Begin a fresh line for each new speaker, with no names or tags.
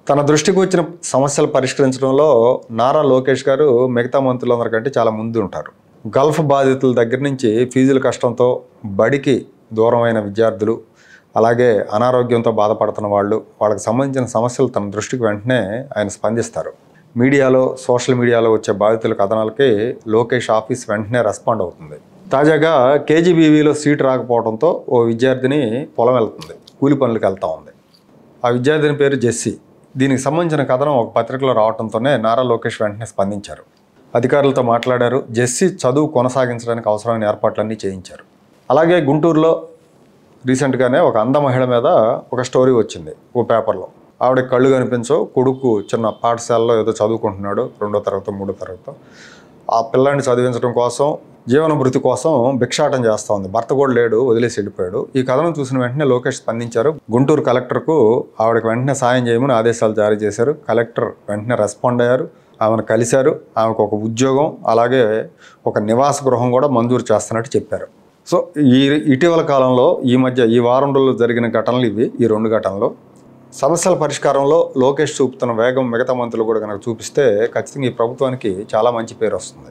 తన దృష్టికి వచ్చిన సమస్యలు పరిష్కరించడంలో నారా లోకేష్ గారు మిగతా మంత్రులందరికంటే చాలా ముందు ఉంటారు. గల్ఫ్ బాధితుల దగ్గర నుంచి ఫీజుల కష్టంతో బడికి దూరమైన విద్యార్థులు, అలాగే అనారోగ్యంతో బాధపడుతున్న వాళ్ళకి సంబంధించిన సమస్యలు తన దృష్టికి వెంటనే ఆయన స్పందిస్తారు. మీడియాలో, సోషల్ మీడియాలో వచ్చే బాధితుల కథనాలకి లోకేష్ ఆఫీస్ వెంటనే రెస్పాండ్ అవుతుంది. తాజాగా కేజీబీవీలో సీటు రాకపోవడంతో ఓ విద్యార్థిని పొలం వెళ్తుంది, కూలి పనులకు వెళ్తూ ఉంది. ఆ విద్యార్థిని పేరు జెస్సీ. దీనికి సంబంధించిన కథనం ఒక పత్రికలో రావడంతోనే నారా లోకేష్ వెంటనే స్పందించారు. అధికారులతో మాట్లాడారు. జెస్సీ చదువు కొనసాగించడానికి అవసరమైన ఏర్పాట్లన్నీ చేయించారు. అలాగే గుంటూరులో రీసెంట్గానే ఒక అంధ మహిళ మీద ఒక స్టోరీ వచ్చింది ఓ పేపర్లో. ఆవిడకి కళ్ళు కనిపించవు, కొడుకు చిన్న పాఠశాలలో ఏదో చదువుకుంటున్నాడు, 2వ తరగతి 3వ తరగతి. ఆ పిల్లాన్ని చదివించడం కోసం, జీవన భృతి కోసం భిక్షాటం చేస్తూ ఉంది. భర్త కూడా లేడు, వదిలేసి వెళ్ళిపోయాడు. ఈ కథనం చూసిన వెంటనే లోకేష్ స్పందించారు. గుంటూరు కలెక్టర్కు ఆవిడకి వెంటనే సాయం చేయమని ఆదేశాలు జారీ చేశారు. కలెక్టర్ వెంటనే రెస్పాండ్ అయ్యారు, ఆమెను కలిశారు. ఆమెకు ఒక ఉద్యోగం, అలాగే ఒక నివాస గృహం కూడా మంజూరు చేస్తున్నట్టు చెప్పారు. సో ఇటీవల కాలంలో ఈ వారం రోజుల్లో జరిగిన ఘటనలు ఇవి, ఈ 2 ఘటనలు. సమస్యల పరిష్కారంలో లోకేష్ చూపుతున్న వేగం మిగతా మంత్రులు కూడా కనుక చూపిస్తే ఖచ్చితంగా ఈ ప్రభుత్వానికి చాలా మంచి పేరు వస్తుంది.